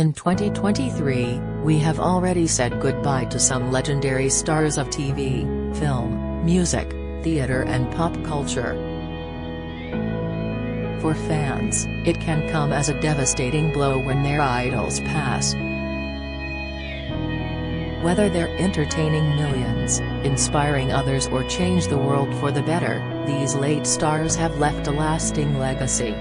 In 2023, we have already said goodbye to some legendary stars of TV, film, music, theater and pop culture. For fans, it can come as a devastating blow when their idols pass. Whether they're entertaining millions, inspiring others or change the world for the better, these late stars have left a lasting legacy.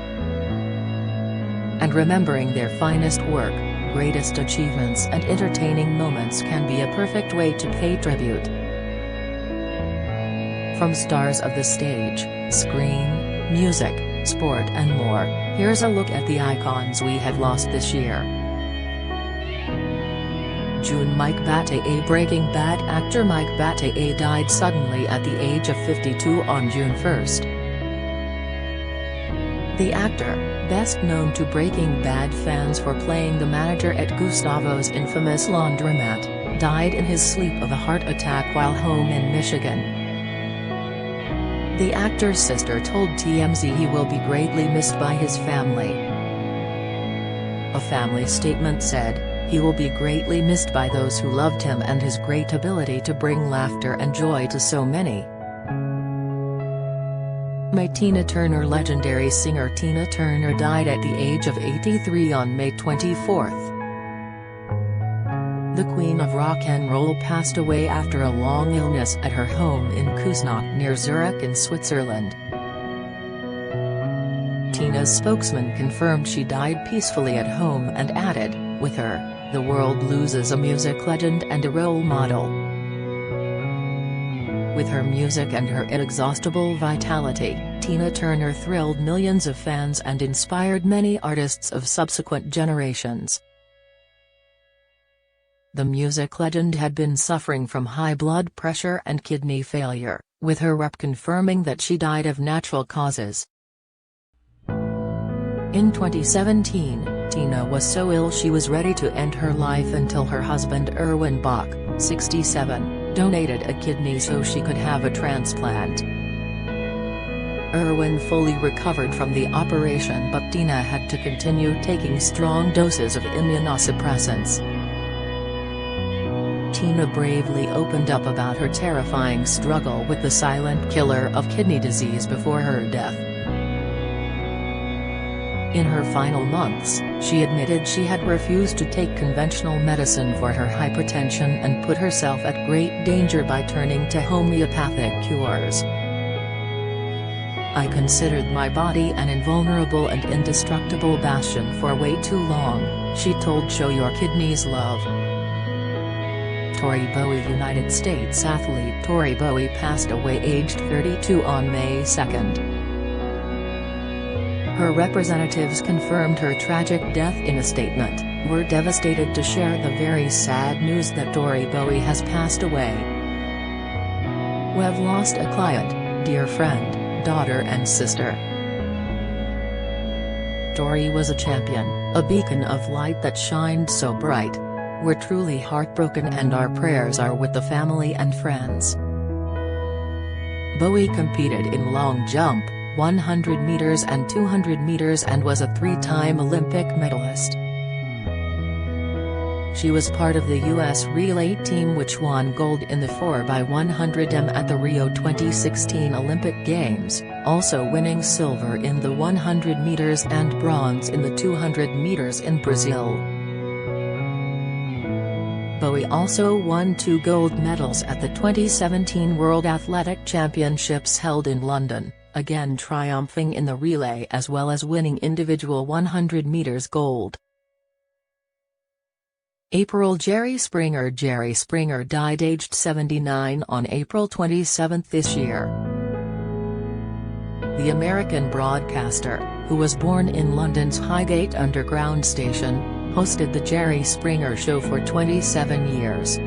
And remembering their finest work, greatest achievements and entertaining moments can be a perfect way to pay tribute. From stars of the stage, screen, music, sport and more, here's a look at the icons we have lost this year. June. Mike Bataille. Breaking Bad actor Mike Bataille died suddenly at the age of 52 on June 1. The actor, best known to Breaking Bad fans for playing the manager at Gustavo's infamous laundromat, died in his sleep of a heart attack while home in Michigan. The actor's sister told TMZ he will be greatly missed by his family. A family statement said, "He will be greatly missed by those who loved him and his great ability to bring laughter and joy to so many." Tina Turner. Legendary singer Tina Turner died at the age of 83 on May 24. The Queen of Rock and Roll passed away after a long illness at her home in Küsnacht near Zurich in Switzerland. Tina's spokesman confirmed she died peacefully at home and added, "With her, the world loses a music legend and a role model." With her music and her inexhaustible vitality, Tina Turner thrilled millions of fans and inspired many artists of subsequent generations. The music legend had been suffering from high blood pressure and kidney failure, with her rep confirming that she died of natural causes. In 2017, Tina was so ill she was ready to end her life until her husband Erwin Bach, 67, donated a kidney so she could have a transplant. Erwin fully recovered from the operation, but Tina had to continue taking strong doses of immunosuppressants. Tina bravely opened up about her terrifying struggle with the silent killer of kidney disease before her death. In her final months, she admitted she had refused to take conventional medicine for her hypertension and put herself at great danger by turning to homeopathic cures. "I considered my body an invulnerable and indestructible bastion for way too long," she told Show Your Kidneys Love. Tori Bowie. United States athlete Tori Bowie passed away aged 32 on May 2. Her representatives confirmed her tragic death in a statement. "We're devastated to share the very sad news that Tori Bowie has passed away. We've lost a client, dear friend, daughter and sister. Tori was a champion, a beacon of light that shined so bright. We're truly heartbroken and our prayers are with the family and friends." Bowie competed in long jump, 100 meters and 200 meters and was a three-time Olympic medalist. She was part of the U.S. relay team which won gold in the 4x100 at the Rio 2016 Olympic Games, also winning silver in the 100 meters and bronze in the 200 meters in Brazil. Bowie also won 2 gold medals at the 2017 World Athletic Championships held in London, again triumphing in the relay as well as winning individual 100 meters gold. April. Jerry Springer. Jerry Springer died aged 79 on April 27 this year. The American broadcaster, who was born in London's Highgate Underground station, hosted The Jerry Springer Show for 27 years.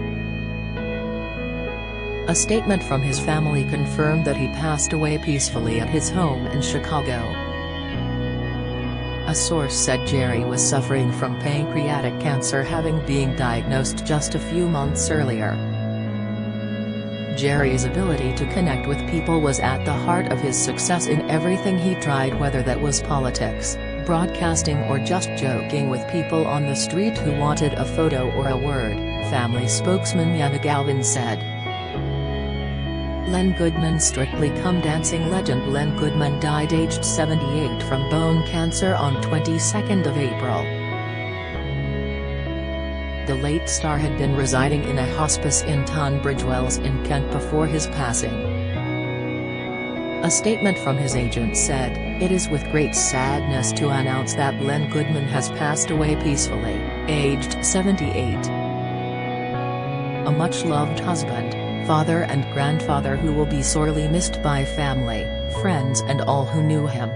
A statement from his family confirmed that he passed away peacefully at his home in Chicago. A source said Jerry was suffering from pancreatic cancer, having been diagnosed just a few months earlier. Jerry's ability to connect with people was at the heart of his success in everything he tried, whether that was politics, broadcasting or just joking with people on the street who wanted a photo or a word, family spokesman Yana Galvin said. Len Goodman. Strictly Come Dancing legend Len Goodman died aged 78 from bone cancer on 22nd of April. The late star had been residing in a hospice in Tunbridge Wells in Kent before his passing. A statement from his agent said, "It is with great sadness to announce that Len Goodman has passed away peacefully, aged 78. A much-loved husband, father and grandfather who will be sorely missed by family, friends and all who knew him."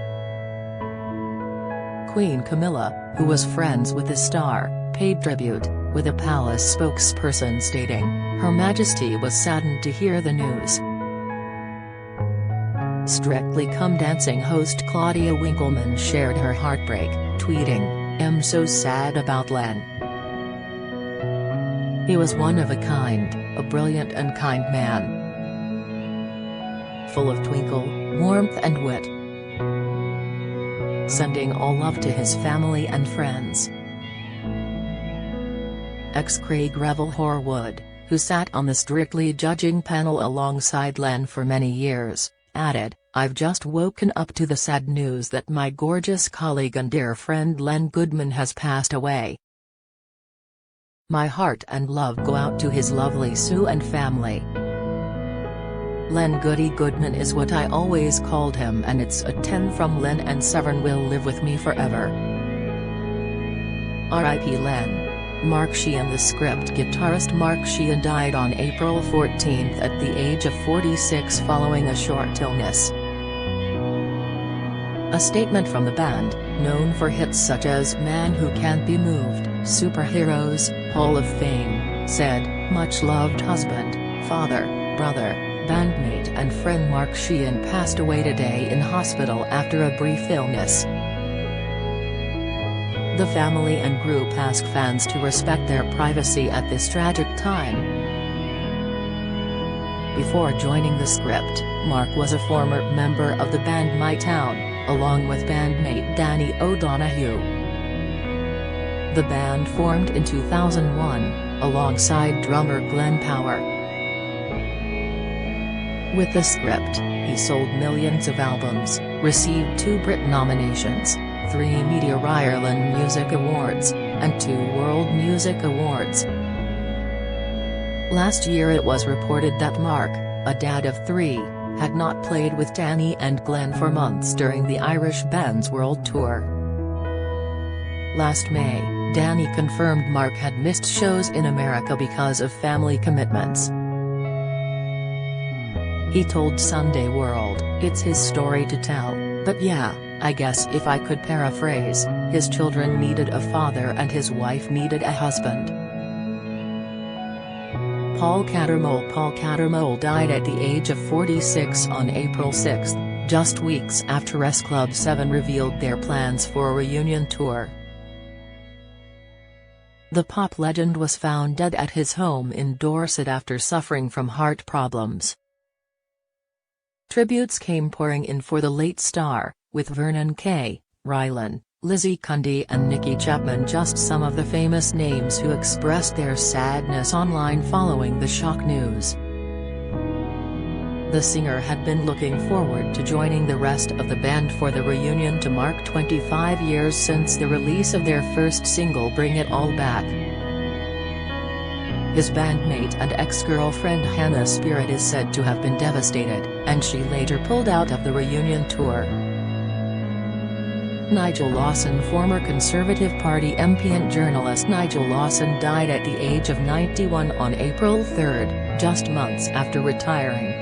Queen Camilla, who was friends with the star, paid tribute, with a palace spokesperson stating, "Her Majesty was saddened to hear the news." Strictly Come Dancing host Claudia Winkleman shared her heartbreak, tweeting, "I'm so sad about Len. He was one of a kind, a brilliant and kind man. Full of twinkle, warmth and wit. Sending all love to his family and friends." Ex-Craig Revel Horwood, who sat on the Strictly judging panel alongside Len for many years, added, "I've just woken up to the sad news that my gorgeous colleague and dear friend Len Goodman has passed away. My heart and love go out to his lovely Sue and family. Len Goody Goodman is what I always called him, and it's a 10 from Len, and Severn will live with me forever. R.I.P. Len." Mark Sheehan. The Script guitarist Mark Sheehan died on April 14 at the age of 46 following a short illness. A statement from the band, known for hits such as Man Who Can't Be Moved, Superheroes, Hall of Fame, said, "Much-loved husband, father, brother, bandmate and friend Mark Sheehan passed away today in hospital after a brief illness." The family and group ask fans to respect their privacy at this tragic time. Before joining the Script, Mark was a former member of the band My Town, along with bandmate Danny O'Donoghue. The band formed in 2001, alongside drummer Glenn Power. With the Script, he sold millions of albums, received 2 Brit nominations, 3 Media Ireland Music Awards, and 2 World Music Awards. Last year it was reported that Mark, a dad of 3, had not played with Danny and Glenn for months during the Irish band's world tour. Last May, Danny confirmed Mark had missed shows in America because of family commitments. He told Sunday World, "It's his story to tell, but yeah, I guess if I could paraphrase, his children needed a father and his wife needed a husband." Paul Cattermole died at the age of 46 on April 6, just weeks after S Club 7 revealed their plans for a reunion tour. The pop legend was found dead at his home in Dorset after suffering from heart problems. Tributes came pouring in for the late star, with Vernon Kay, Rylan, Lizzie Cundy and Nicky Chapman just some of the famous names who expressed their sadness online following the shock news. The singer had been looking forward to joining the rest of the band for the reunion to mark 25 years since the release of their first single Bring It All Back. His bandmate and ex-girlfriend Hannah Spirit is said to have been devastated, and she later pulled out of the reunion tour. Nigel Lawson. Former Conservative Party MP and journalist Nigel Lawson died at the age of 91 on April 3, just months after retiring.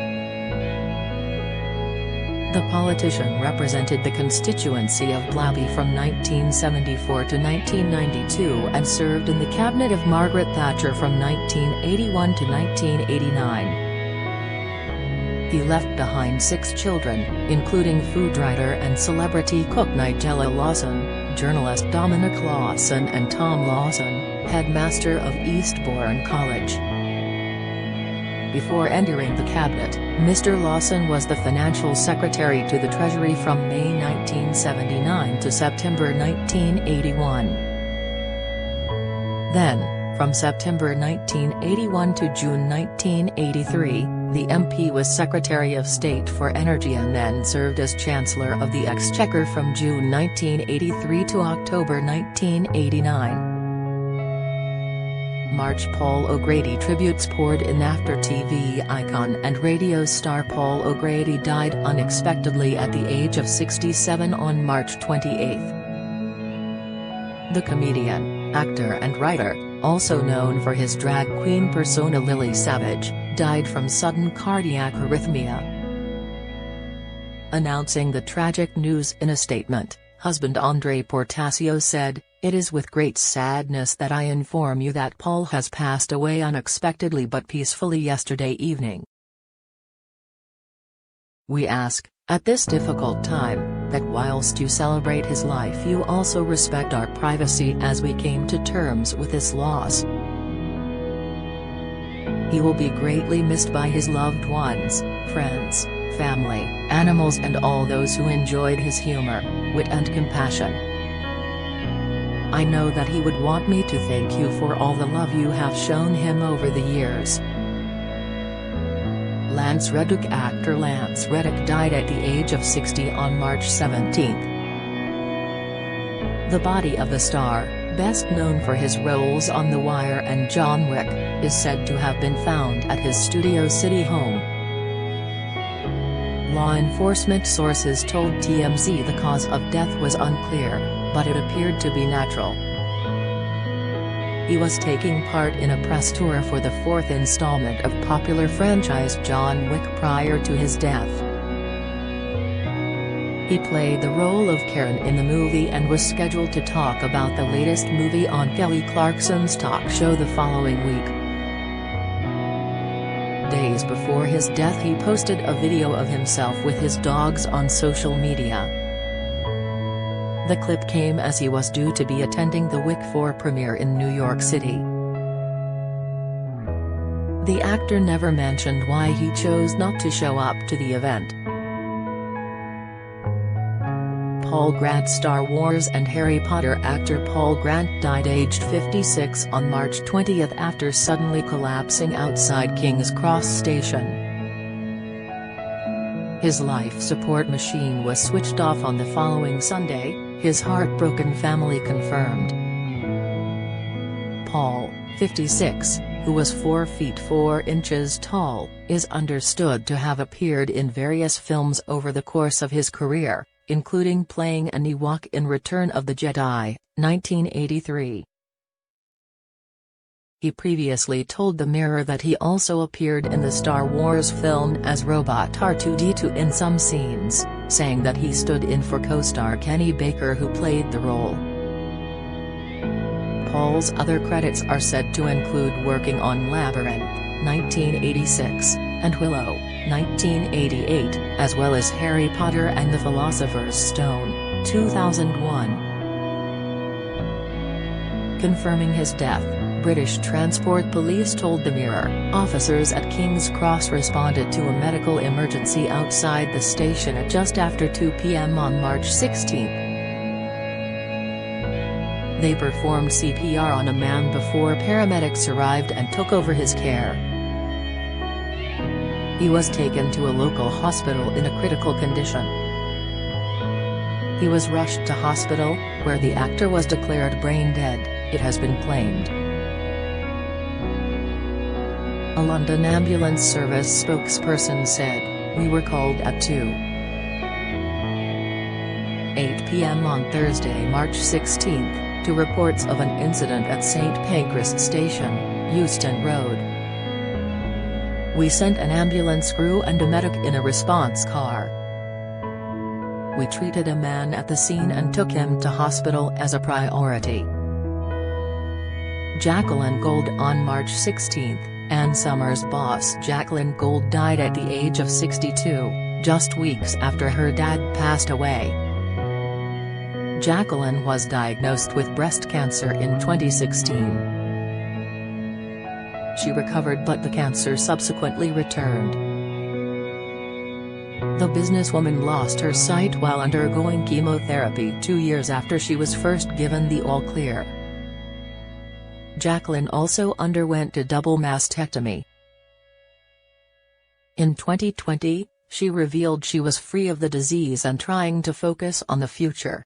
The politician represented the constituency of Blaby from 1974 to 1992 and served in the cabinet of Margaret Thatcher from 1981 to 1989. He left behind 6 children, including food writer and celebrity cook Nigella Lawson, journalist Dominic Lawson and Tom Lawson, headmaster of Eastbourne College. Before entering the cabinet, Mr. Lawson was the financial secretary to the Treasury from May 1979 to September 1981. Then, from September 1981 to June 1983, the MP was Secretary of State for Energy and then served as Chancellor of the Exchequer from June 1983 to October 1989. March. Paul O'Grady tributes poured in after TV icon and radio star Paul O'Grady died unexpectedly at the age of 67 on March 28. The comedian, actor and writer, also known for his drag queen persona Lily Savage, died from sudden cardiac arrhythmia. Announcing the tragic news in a statement, husband Andre Portasio said, "It is with great sadness that I inform you that Paul has passed away unexpectedly but peacefully yesterday evening. We ask, at this difficult time, that whilst you celebrate his life you also respect our privacy as we came to terms with this loss. He will be greatly missed by his loved ones, friends, family, animals and all those who enjoyed his humor, wit and compassion. I know that he would want me to thank you for all the love you have shown him over the years." Lance Reddick. Actor Lance Reddick died at the age of 60 on March 17. The body of the star, best known for his roles on The Wire and John Wick, is said to have been found at his Studio City home. Law enforcement sources told TMZ the cause of death was unclear, but it appeared to be natural. He was taking part in a press tour for the fourth installment of popular franchise John Wick prior to his death. He played the role of Karen in the movie and was scheduled to talk about the latest movie on Kelly Clarkson's talk show the following week. Days before his death he posted a video of himself with his dogs on social media. The clip came as he was due to be attending the Wick 4 premiere in New York City. The actor never mentioned why he chose not to show up to the event. Paul Grant. Star Wars and Harry Potter actor Paul Grant died aged 56 on March 20 after suddenly collapsing outside King's Cross Station. His life support machine was switched off on the following Sunday, his heartbroken family confirmed. Paul, 56, who was 4 feet 4 inches tall, is understood to have appeared in various films over the course of his career, including playing an Ewok in Return of the Jedi, 1983. He previously told The Mirror that he also appeared in the Star Wars film as Robot R2-D2 in some scenes, saying that he stood in for co-star Kenny Baker who played the role. Paul's other credits are said to include working on Labyrinth, 1986, and Willow, 1988, as well as Harry Potter and the Philosopher's Stone, 2001. Confirming his death, British Transport Police told The Mirror, officers at King's Cross responded to a medical emergency outside the station at just after 2 p.m. on March 16. They performed CPR on a man before paramedics arrived and took over his care. He was taken to a local hospital in a critical condition. He was rushed to hospital, where the actor was declared brain dead, it has been claimed. A London ambulance service spokesperson said, "We were called at 2:08 p.m. on Thursday, March 16, to reports of an incident at St. Pancras Station, Euston Road. We sent an ambulance crew and a medic in a response car. We treated a man at the scene and took him to hospital as a priority." Jacqueline Gold. On March 16, Ann Summers' boss Jacqueline Gold died at the age of 62, just weeks after her dad passed away. Jacqueline was diagnosed with breast cancer in 2016. she recovered, but the cancer subsequently returned. The businesswoman lost her sight while undergoing chemotherapy 2 years after she was first given the all-clear. Jacqueline also underwent a double mastectomy. In 2020, she revealed she was free of the disease and trying to focus on the future.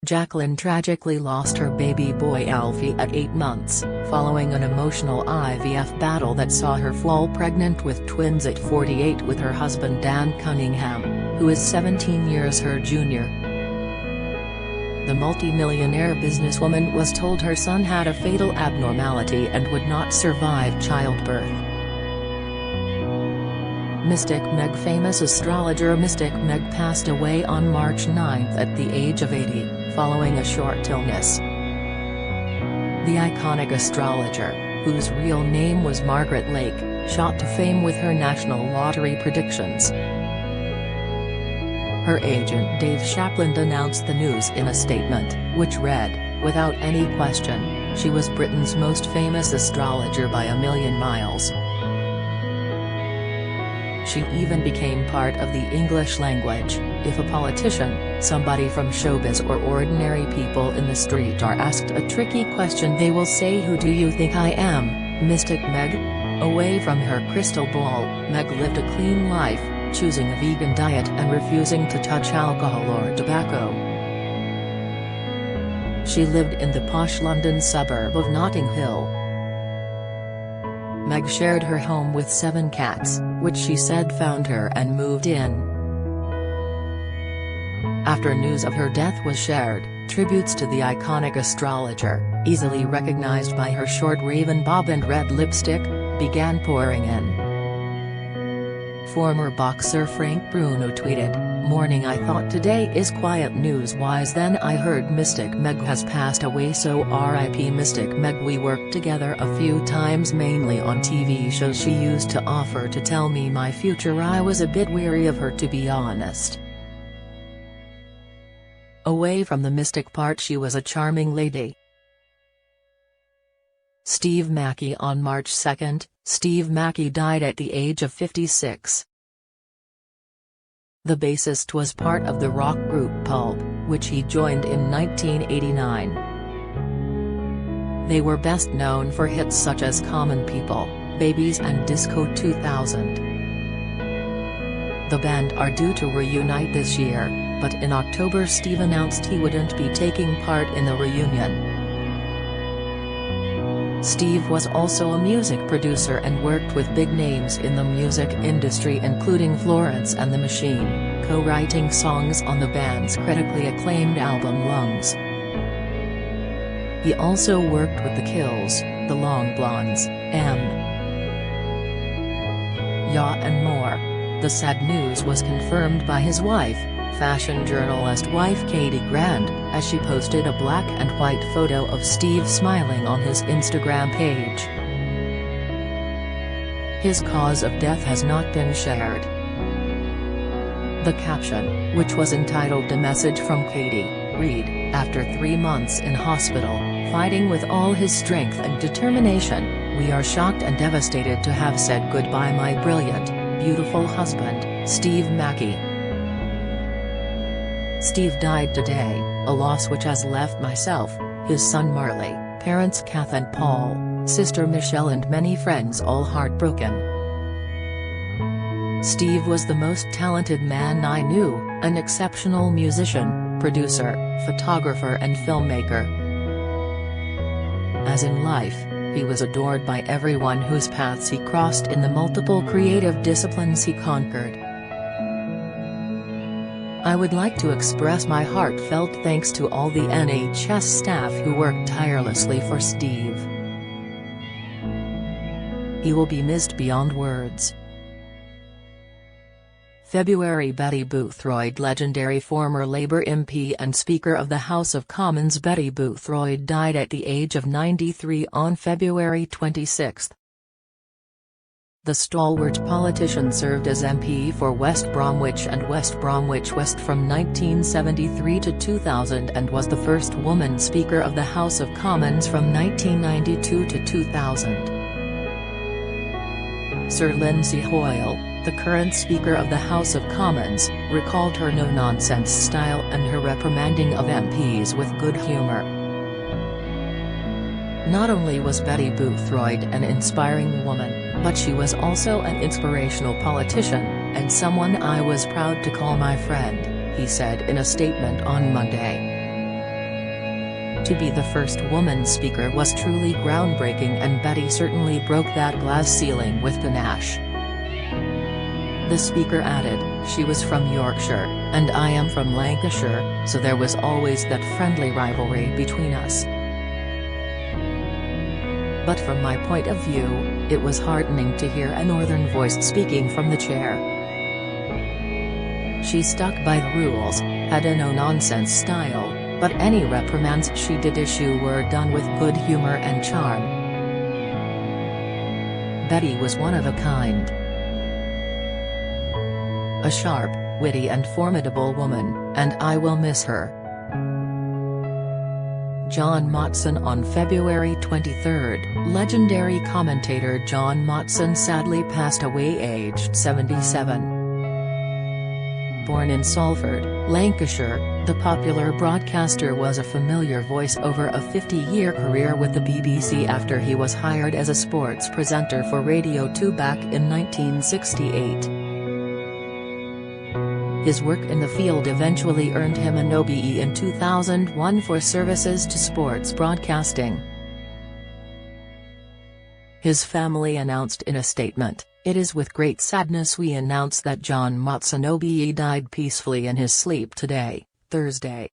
Jacqueline tragically lost her baby boy Alfie at 8 months, following an emotional IVF battle that saw her fall pregnant with twins at 48 with her husband Dan Cunningham, who is 17 years her junior. The multi-millionaire businesswoman was told her son had a fatal abnormality and would not survive childbirth. Mystic Meg. Famous astrologer Mystic Meg passed away on March 9 at the age of 80, following a short illness. The iconic astrologer, whose real name was Margaret Lake, shot to fame with her national lottery predictions. Her agent Dave Shapland announced the news in a statement, which read, "Without any question, she was Britain's most famous astrologer by a million miles." She even became part of the English language. If a politician, somebody from showbiz, or ordinary people in the street are asked a tricky question, they will say, "Who do you think I am, Mystic Meg?" Away from her crystal ball, Meg lived a clean life, choosing a vegan diet and refusing to touch alcohol or tobacco. She lived in the posh London suburb of Notting Hill. Meg shared her home with 7 cats, which she said found her and moved in. After news of her death was shared, tributes to the iconic astrologer, easily recognized by her short raven bob and red lipstick, began pouring in. Former boxer Frank Bruno tweeted, "Morning, I thought today is quiet news-wise, then I heard Mystic Meg has passed away, so RIP Mystic Meg. We worked together a few times, mainly on TV shows. She used to offer to tell me my future. I was a bit weary of her, to be honest." Away from the mystic part, she was a charming lady. Steve Mackey. On March 2, Steve Mackey died at the age of 56. The bassist was part of the rock group Pulp, which he joined in 1989. They were best known for hits such as Common People, Babies and Disco 2000. The band are due to reunite this year, but in October Steve announced he wouldn't be taking part in the reunion. Steve was also a music producer and worked with big names in the music industry including Florence and the Machine, co-writing songs on the band's critically acclaimed album Lungs. He also worked with The Kills, The Long Blondes, Ya and more. The sad news was confirmed by his wife, fashion journalist wife Katie Grand, as she posted a black and white photo of Steve smiling on his Instagram page. His cause of death has not been shared. The caption, which was entitled "A Message from Katie," read, "After 3 months in hospital, fighting with all his strength and determination, we are shocked and devastated to have said goodbye my brilliant, beautiful husband, Steve Mackey." Steve died today, a loss which has left myself, his son Marley, parents Kath and Paul, sister Michelle and many friends all heartbroken. Steve was the most talented man I knew, an exceptional musician, producer, photographer and filmmaker. As in life, he was adored by everyone whose paths he crossed in the multiple creative disciplines he conquered. I would like to express my heartfelt thanks to all the NHS staff who worked tirelessly for Steve. He will be missed beyond words. February. Betty Boothroyd. Legendary former Labour MP and Speaker of the House of Commons Betty Boothroyd died at the age of 93 on February 26. The stalwart politician served as MP for West Bromwich and West Bromwich West from 1973 to 2000 and was the first woman Speaker of the House of Commons from 1992 to 2000. Sir Lindsay Hoyle, the current Speaker of the House of Commons, recalled her no-nonsense style and her reprimanding of MPs with good humour. Not only was Betty Boothroyd an inspiring woman, but she was also an inspirational politician, and someone I was proud to call my friend, he said in a statement on Monday. To be the first woman speaker was truly groundbreaking, and Betty certainly broke that glass ceiling with panache. The speaker added, "She was from Yorkshire, and I am from Lancashire, so there was always that friendly rivalry between us. But from my point of view, it was heartening to hear a northern voice speaking from the chair. She stuck by the rules, had a no-nonsense style, but any reprimands she did issue were done with good humor and charm. Betty was one of a kind. A sharp, witty and formidable woman, and I will miss her." John Motson on February 23. Legendary commentator John Motson sadly passed away aged 77. Born in Salford, Lancashire, the popular broadcaster was a familiar voice over a 50-year career with the BBC after he was hired as a sports presenter for Radio 2 back in 1968. His work in the field eventually earned him an OBE in 2001 for services to sports broadcasting. His family announced in a statement, "It is with great sadness we announce that John Motson OBE died peacefully in his sleep today, Thursday."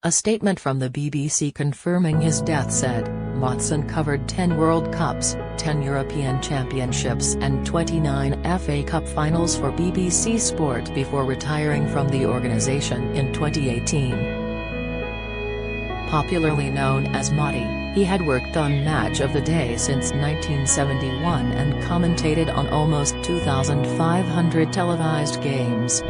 A statement from the BBC confirming his death said, Motson covered 10 World Cups, 10 European Championships and 29 FA Cup finals for BBC Sport before retiring from the organisation in 2018. Popularly known as Motty, he had worked on Match of the Day since 1971 and commentated on almost 2,500 televised games.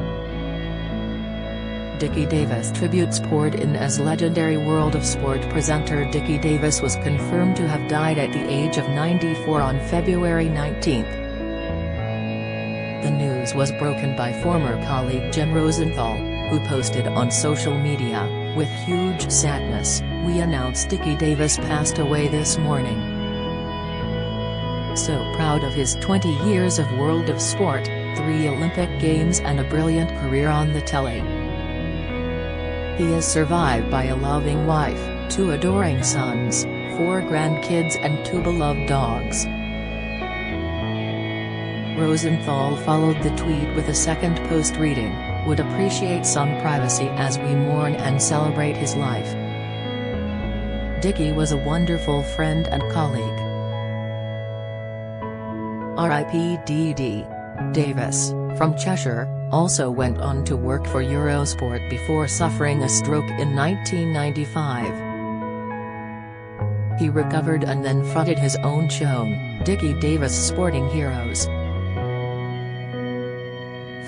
Dickie Davies tributes poured in as legendary World of Sport presenter Dickie Davies was confirmed to have died at the age of 94 on February 19. The news was broken by former colleague Jim Rosenthal, who posted on social media, "With huge sadness, we announce Dickie Davies passed away this morning. So proud of his 20 years of World of Sport, 3 Olympic Games and a brilliant career on the telly. He is survived by a loving wife, 2 adoring sons, 4 grandkids and 2 beloved dogs." Rosenthal followed the tweet with a second post reading, "Would appreciate some privacy as we mourn and celebrate his life. Dickie was a wonderful friend and colleague. R.I.P. D.D. Davies, from Cheshire, also went on to work for Eurosport before suffering a stroke in 1995. He recovered and then fronted his own show, Dickie Davies Sporting Heroes."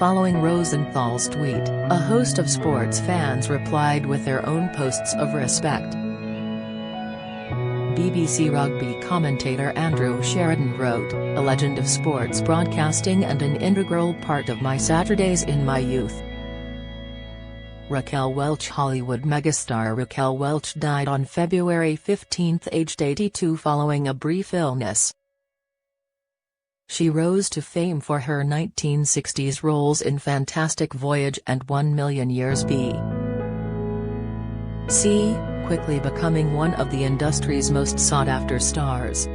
Following Rosenthal's tweet, a host of sports fans replied with their own posts of respect. BBC Rugby commentator Andrew Sheridan wrote, "A legend of sports broadcasting and an integral part of my Saturdays in my youth." Raquel Welch Hollywood megastar Raquel Welch died on February 15 aged 82 following a brief illness. She rose to fame for her 1960s roles in Fantastic Voyage and 1,000,000 Years B.C., quickly becoming one of the industry's most sought-after stars.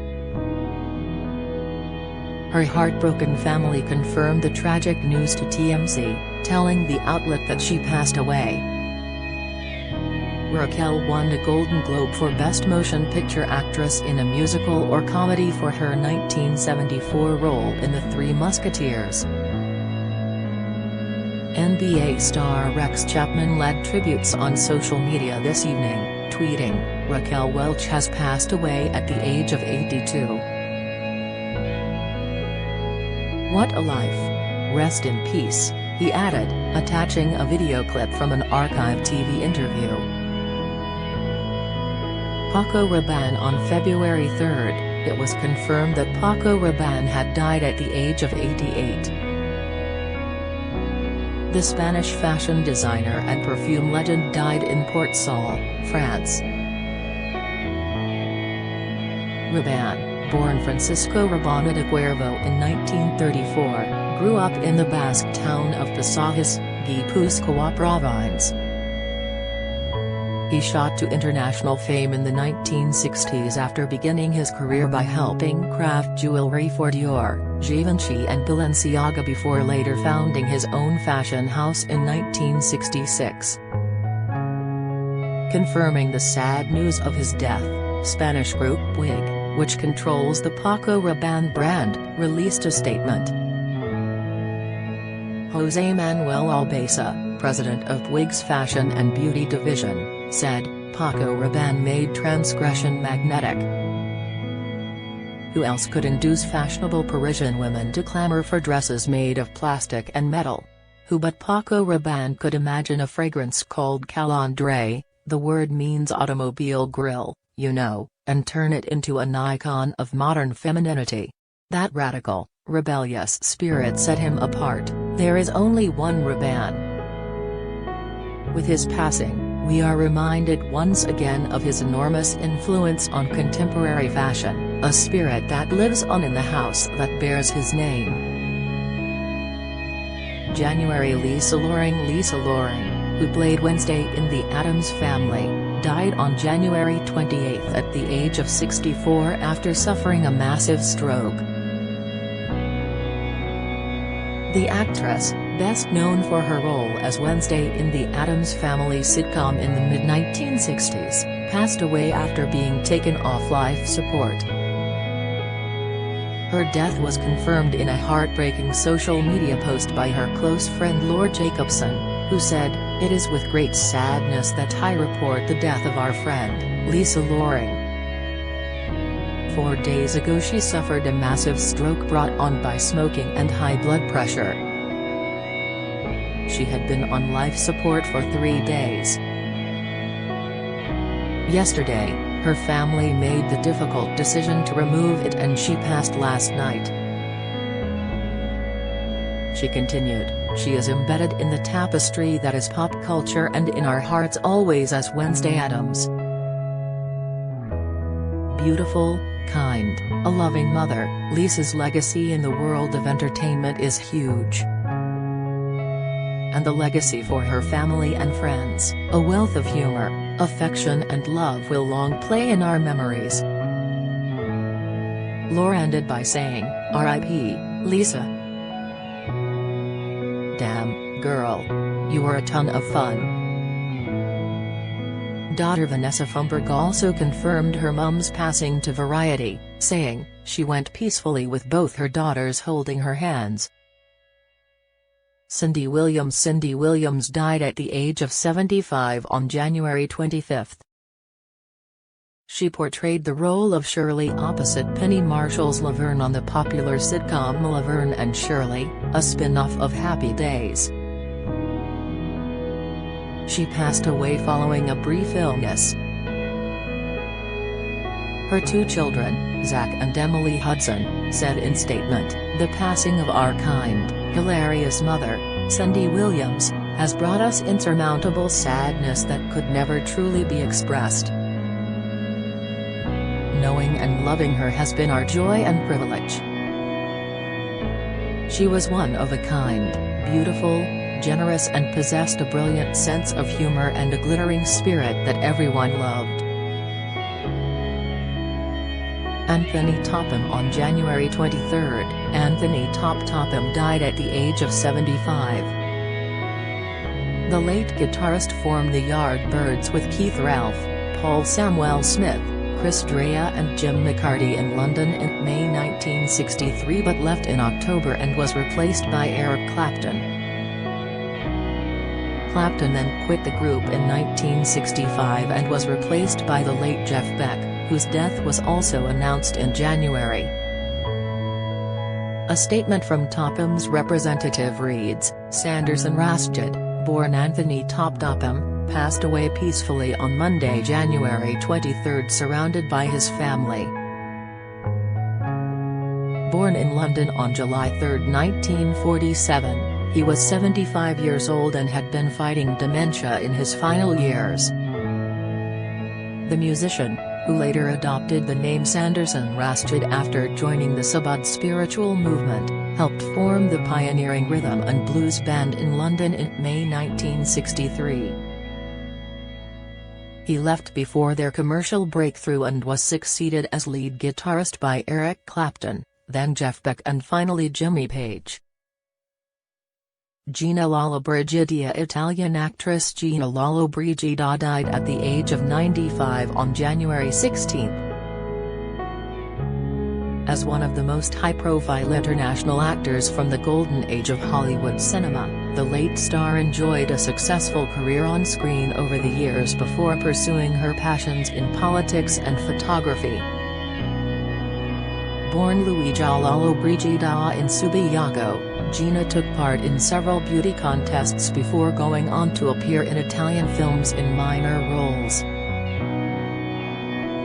Her heartbroken family confirmed the tragic news to TMZ, telling the outlet that she passed away. Raquel won a Golden Globe for Best Motion Picture Actress in a Musical or Comedy for her 1974 role in The Three Musketeers. NBA star Rex Chapman led tributes on social media this evening, tweeting, "Raquel Welch has passed away at the age of 82. "What a life. Rest in peace," he added, attaching a video clip from an archived TV interview. Paco Rabanne. On February 3, it was confirmed that Paco Rabanne had died at the age of 88. The Spanish fashion designer and perfume legend died in Port Saul, France. Rabanne, born Francisco Rabanne de Cuervo in 1934, grew up in the Basque town of Pasajes, Gipuzkoa Province. He shot to international fame in the 1960s after beginning his career by helping craft jewelry for Dior, Givenchy and Balenciaga before later founding his own fashion house in 1966. Confirming the sad news of his death, Spanish group Bouygues, which controls the Paco Rabanne brand, released a statement. José Manuel Albesa, president of Bouygues Fashion and Beauty Division, said, "Paco Rabanne made transgression magnetic. Who else could induce fashionable Parisian women to clamor for dresses made of plastic and metal? Who but Paco Rabanne could imagine a fragrance called Calandre, the word means automobile grille, you know, and turn it into an icon of modern femininity? That radical, rebellious spirit set him apart. There is only one Rabanne." With his passing, we are reminded once again of his enormous influence on contemporary fashion, a spirit that lives on in the house that bears his name. January. Lisa Loring, who played Wednesday in The Addams Family, died on January 28 at the age of 64 after suffering a massive stroke. The actress, best known for her role as Wednesday in the Addams Family sitcom in the mid-1960s, passed away after being taken off life support. Her death was confirmed in a heartbreaking social media post by her close friend Laura Jacobson, who said, "It is with great sadness that I report the death of our friend, Lisa Loring. 4 days ago she suffered a massive stroke brought on by smoking and high blood pressure. She had been on life support for 3 days. Yesterday, her family made the difficult decision to remove it and she passed last night." She continued, "She is embedded in the tapestry that is pop culture and in our hearts always as Wednesday Addams. Beautiful, kind, a loving mother, Lisa's legacy in the world of entertainment is huge. And the legacy for her family and friends, a wealth of humor, affection and love will long play in our memories." Laura ended by saying, "R.I.P., Lisa. Damn, girl. You were a ton of fun." Daughter Vanessa Fumberg also confirmed her mum's passing to Variety, saying, "She went peacefully with both her daughters holding her hands." Cindy Williams died at the age of 75 on January 25. She portrayed the role of Shirley opposite Penny Marshall's Laverne on the popular sitcom Laverne and Shirley, a spin-off of Happy Days. She passed away following a brief illness. Her 2 children, Zach and Emily Hudson, said in statement, "The passing of our kind, hilarious mother, Cindy Williams, has brought us insurmountable sadness that could never truly be expressed. Knowing and loving her has been our joy and privilege. She was one of a kind, beautiful, generous and possessed a brilliant sense of humor and a glittering spirit that everyone loved." Anthony Topham. On January 23, Anthony Topham died at the age of 75. The late guitarist formed the Yardbirds with Keith Ralph, Paul Samuel Smith, Chris Dreja and Jim McCarty in London in May 1963 but left in October and was replaced by Eric Clapton. Clapton then quit the group in 1965 and was replaced by the late Jeff Beck, whose death was also announced in January. A statement from Topham's representative reads, Sanderson Rasjid, born Anthony Top Topham, passed away peacefully on Monday, January 23, surrounded by his family. Born in London on July 3, 1947, he was 75 years old and had been fighting dementia in his final years. The musician, who later adopted the name Sanderson Rasjid after joining the Subud spiritual movement, helped form the pioneering rhythm and blues band in London in May 1963. He left before their commercial breakthrough and was succeeded as lead guitarist by Eric Clapton, then Jeff Beck and finally Jimmy Page. Gina Lollobrigida. Italian actress Gina Lollobrigida died at the age of 95 on January 16. As one of the most high-profile international actors from the golden age of Hollywood cinema, the late star enjoyed a successful career on screen over the years before pursuing her passions in politics and photography. Born Luigi Lollobrigida in Subiaco, Gina took part in several beauty contests before going on to appear in Italian films in minor roles.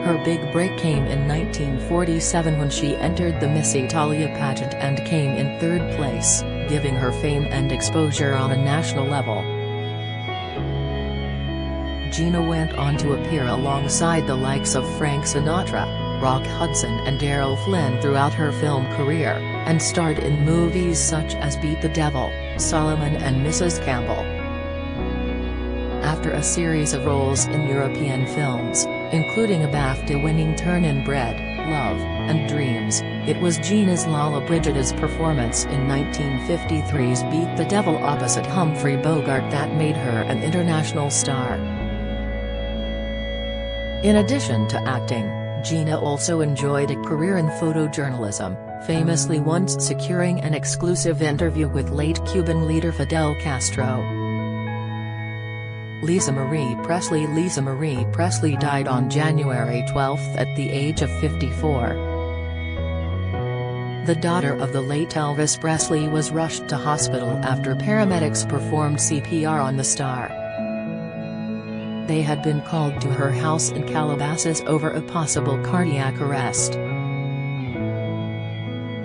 Her big break came in 1947 when she entered the Miss Italia pageant and came in third place, giving her fame and exposure on a national level. Gina went on to appear alongside the likes of Frank Sinatra, Rock Hudson and Errol Flynn throughout her film career, and starred in movies such as Beat the Devil, Solomon and Mrs. Campbell. After a series of roles in European films, including a BAFTA-winning Turn in Bread, Love, and Dreams, it was Gina's Lollobrigida's performance in 1953's Beat the Devil opposite Humphrey Bogart that made her an international star. In addition to acting, Gina also enjoyed a career in photojournalism, famously once securing an exclusive interview with late Cuban leader Fidel Castro. Lisa Marie Presley. Lisa Marie Presley died on January 12 at the age of 54. The daughter of the late Elvis Presley was rushed to hospital after paramedics performed CPR on the star. They had been called to her house in Calabasas over a possible cardiac arrest.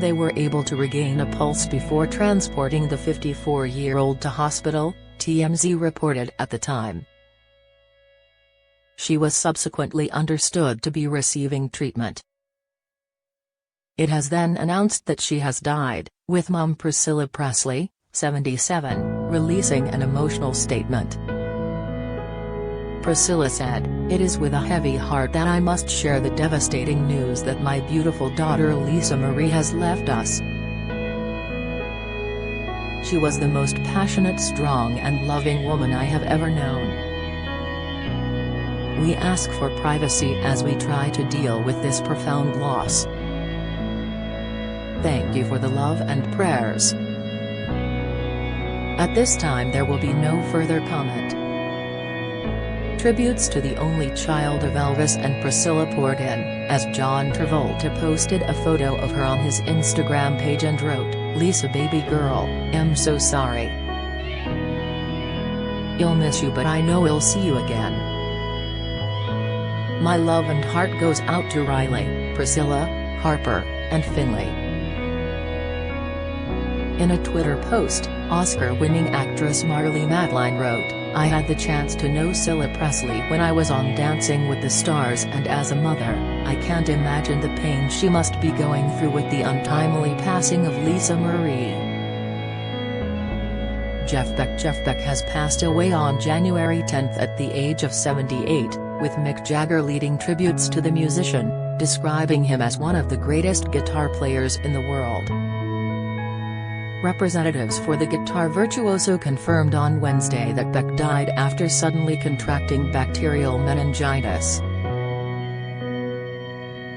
They were able to regain a pulse before transporting the 54-year-old to hospital, TMZ reported at the time. She was subsequently understood to be receiving treatment. It has then announced that she has died, with mom Priscilla Presley, 77, releasing an emotional statement. Priscilla said, "It is with a heavy heart that I must share the devastating news that my beautiful daughter Lisa Marie has left us. She was the most passionate, strong and loving woman I have ever known. We ask for privacy as we try to deal with this profound loss. Thank you for the love and prayers." At this time there will be no further comment. Tributes to the only child of Elvis and Priscilla poured in, as John Travolta posted a photo of her on his Instagram page and wrote, "Lisa baby girl, I'm so sorry. I'll miss you but I know I'll see you again. My love and heart goes out to Riley, Priscilla, Harper, and Finley." In a Twitter post, Oscar-winning actress Marlee Matlin wrote, "I had the chance to know Cilla Presley when I was on Dancing with the Stars, and as a mother, I can't imagine the pain she must be going through with the untimely passing of Lisa Marie." Jeff Beck has passed away on January 10 at the age of 78, with Mick Jagger leading tributes to the musician, describing him as one of the greatest guitar players in the world. Representatives for the guitar virtuoso confirmed on Wednesday that Beck died after suddenly contracting bacterial meningitis.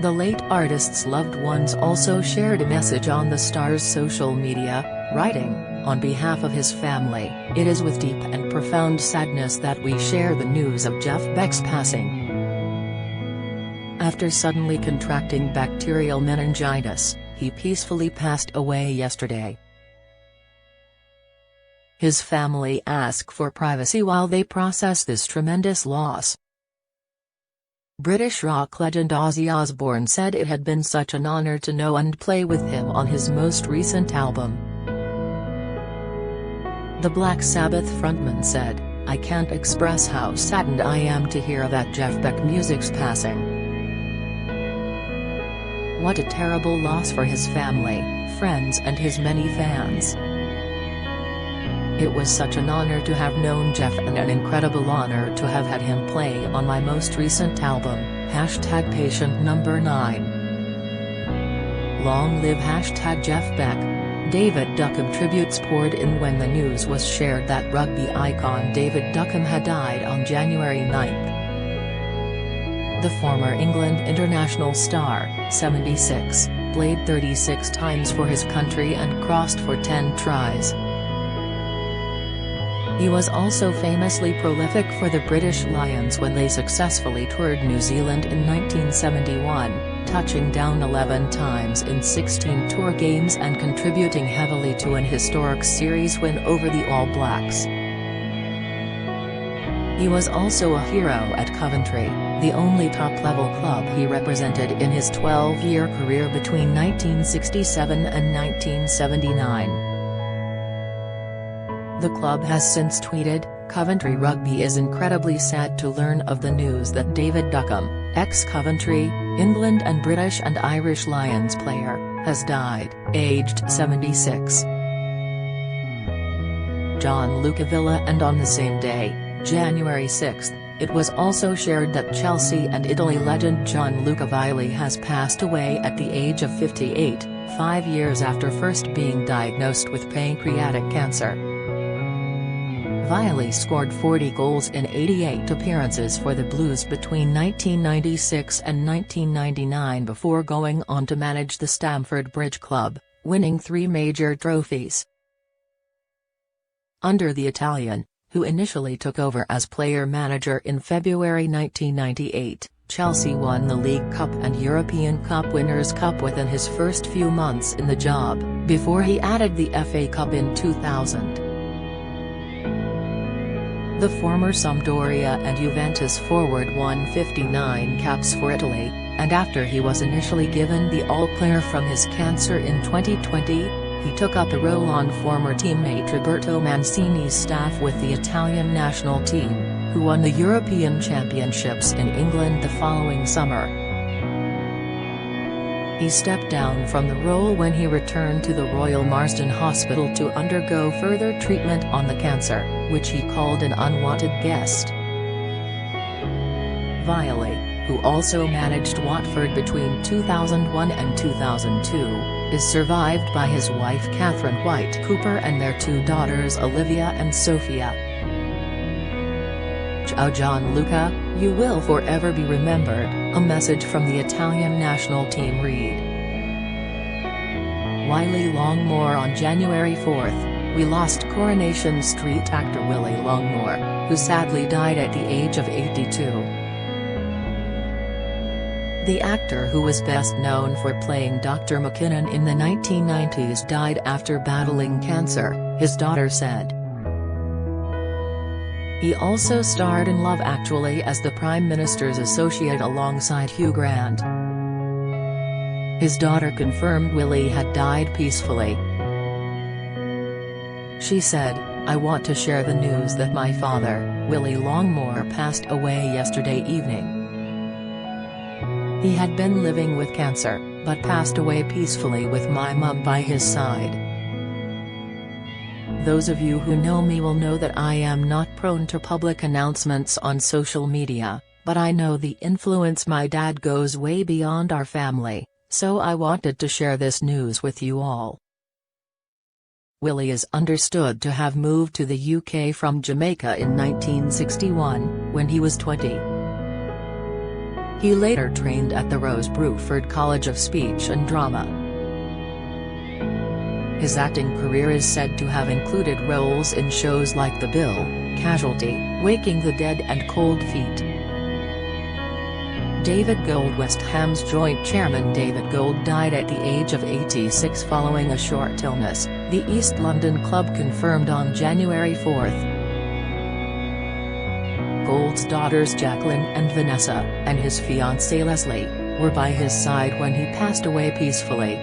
The late artist's loved ones also shared a message on the star's social media, writing, "On behalf of his family, it is with deep and profound sadness that we share the news of Jeff Beck's passing. After suddenly contracting bacterial meningitis, he peacefully passed away yesterday. His family ask for privacy while they process this tremendous loss. British rock legend Ozzy Osbourne said it had been such an honor to know and play with him on his most recent album. The Black Sabbath frontman said, "I can't express how saddened I am to hear that Jeff Beck music's passing. What a terrible loss for his family, friends and his many fans. It was such an honor to have known Jeff and an incredible honor to have had him play on my most recent album, #patient number 9. Long live #Jeff Beck." David Duckham tributes poured in when the news was shared that rugby icon David Duckham had died on January 9. The former England international star, 76, played 36 times for his country and crossed for 10 tries. He was also famously prolific for the British Lions when they successfully toured New Zealand in 1971, touching down 11 times in 16 tour games and contributing heavily to an historic series win over the All Blacks. He was also a hero at Coventry, the only top-level club he represented in his 12-year career between 1967 and 1979. The club has since tweeted, "Coventry Rugby is incredibly sad to learn of the news that David Duckham, ex-Coventry, England and British and Irish Lions player, has died, aged 76. Gianluca Villa." And on the same day, January 6, it was also shared that Chelsea and Italy legend Gianluca Vialli has passed away at the age of 58, 5 years after first being diagnosed with pancreatic cancer. Vialli scored 40 goals in 88 appearances for the Blues between 1996 and 1999 before going on to manage the Stamford Bridge club, winning 3 major trophies. Under the Italian, who initially took over as player-manager in February 1998, Chelsea won the League Cup and European Cup Winners' Cup within his first few months in the job, before he added the FA Cup in 2000. The former Sampdoria and Juventus forward won 59 caps for Italy, and after he was initially given the all-clear from his cancer in 2020, he took up the role on former teammate Roberto Mancini's staff with the Italian national team, who won the European Championships in England the following summer. He stepped down from the role when he returned to the Royal Marsden Hospital to undergo further treatment on the cancer, which he called an unwanted guest. Vialli, who also managed Watford between 2001 and 2002, is survived by his wife Catherine White Cooper and their 2 daughters Olivia and Sophia. Ciao Gianluca, you will forever be remembered, a message from the Italian national team read. Willie Longmore. On January 4, we lost Coronation Street actor Willie Longmore, who sadly died at the age of 82. The actor, who was best known for playing Dr. McKinnon in the 1990s, died after battling cancer, his daughter said. He also starred in Love Actually as the Prime Minister's associate alongside Hugh Grant. His daughter confirmed Willie had died peacefully. She said, "I want to share the news that my father, Willie Longmore, passed away yesterday evening. He had been living with cancer, but passed away peacefully with my mum by his side. Those of you who know me will know that I am not prone to public announcements on social media, but I know the influence my dad goes way beyond our family, so I wanted to share this news with you all." Willie is understood to have moved to the UK from Jamaica in 1961, when he was 20. He later trained at the Rose Bruford College of Speech and Drama. His acting career is said to have included roles in shows like The Bill, Casualty, Waking the Dead and Cold Feet. David Gold. West Ham's joint chairman David Gold died at the age of 86 following a short illness, the East London club confirmed on January 4. Gold's daughters Jacqueline and Vanessa, and his fiancée Leslie, were by his side when he passed away peacefully.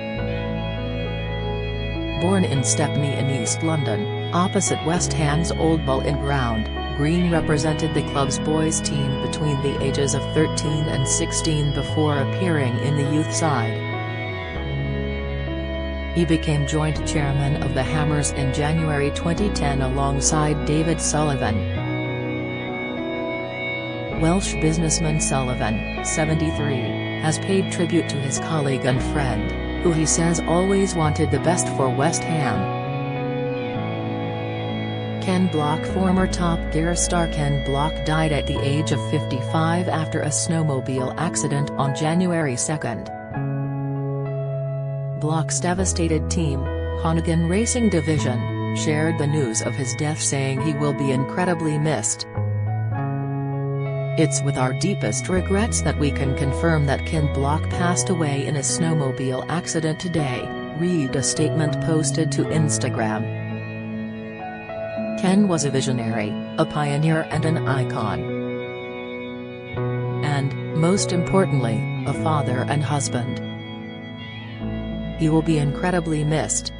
Born in Stepney in East London, opposite West Ham's Old Bull-Inn Ground, Green represented the club's boys team between the ages of 13 and 16 before appearing in the youth side. He became joint chairman of the Hammers in January 2010 alongside David Sullivan. Welsh businessman Sullivan, 73, has paid tribute to his colleague and friend, who he says always wanted the best for West Ham. Ken Block. Former Top Gear star Ken Block died at the age of 55 after a snowmobile accident on January 2. Block's devastated team, Honeghan Racing Division, shared the news of his death saying he will be incredibly missed. It's with our deepest regrets that we can confirm that Ken Block passed away in a snowmobile accident today, read a statement posted to Instagram. Ken was a visionary, a pioneer and an icon. And, most importantly, a father and husband. He will be incredibly missed.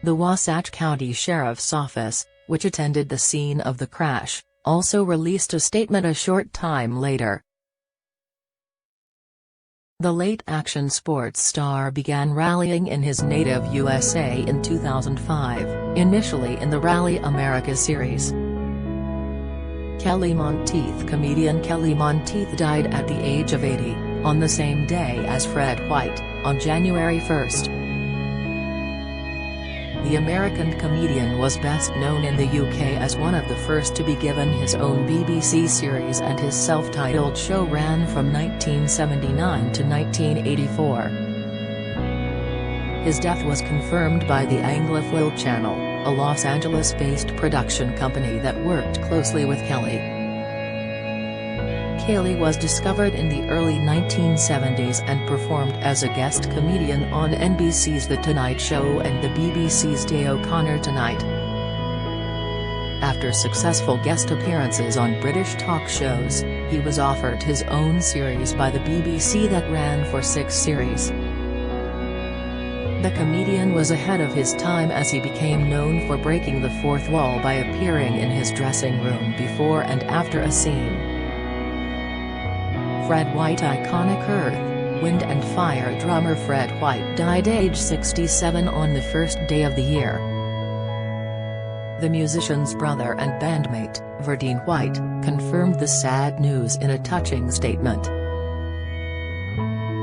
The Wasatch County Sheriff's Office, which attended the scene of the crash, also released a statement a short time later. The late action sports star began rallying in his native USA in 2005, initially in the Rally America series. Kelly Monteith. Comedian Kelly Monteith died at the age of 80, on the same day as Fred White, on January 1. The American comedian was best known in the UK as one of the first to be given his own BBC series, and his self-titled show ran from 1979 to 1984. His death was confirmed by the Anglophile Channel, a Los Angeles-based production company that worked closely with Kelly. Kelly was discovered in the early 1970s and performed as a guest comedian on NBC's The Tonight Show and the BBC's Day O'Connor Tonight. After successful guest appearances on British talk shows, he was offered his own series by the BBC that ran for 6 series. The comedian was ahead of his time as he became known for breaking the fourth wall by appearing in his dressing room before and after a scene. Fred White. Iconic Earth, Wind and Fire drummer Fred White died age 67 on the first day of the year. The musician's brother and bandmate, Verdine White, confirmed the sad news in a touching statement.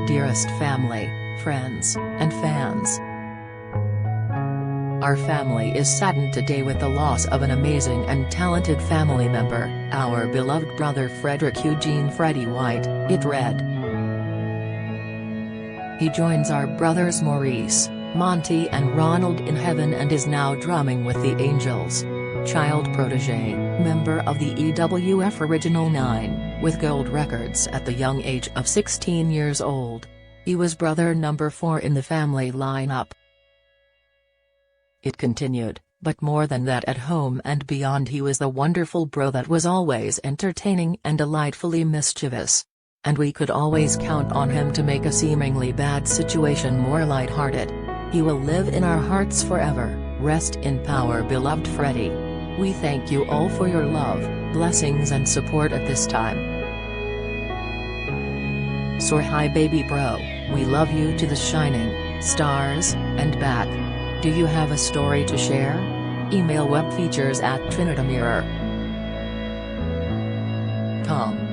Dearest family, friends, and fans. Our family is saddened today with the loss of an amazing and talented family member, our beloved brother Frederick Eugene Freddie White, it read. He joins our brothers Maurice, Monty and Ronald in heaven and is now drumming with the Angels. Child protege, member of the EWF Original 9, with gold records at the young age of 16 years old. He was brother number 4 in the family lineup. It continued, but more than that, at home and beyond he was the wonderful bro that was always entertaining and delightfully mischievous. And we could always count on him to make a seemingly bad situation more lighthearted. He will live in our hearts forever. Rest in power, beloved Freddie. We thank you all for your love, blessings and support at this time. Soar high baby bro, we love you to the shining stars and back. Do you have a story to share? Email webfeatures@trinitymirror.com.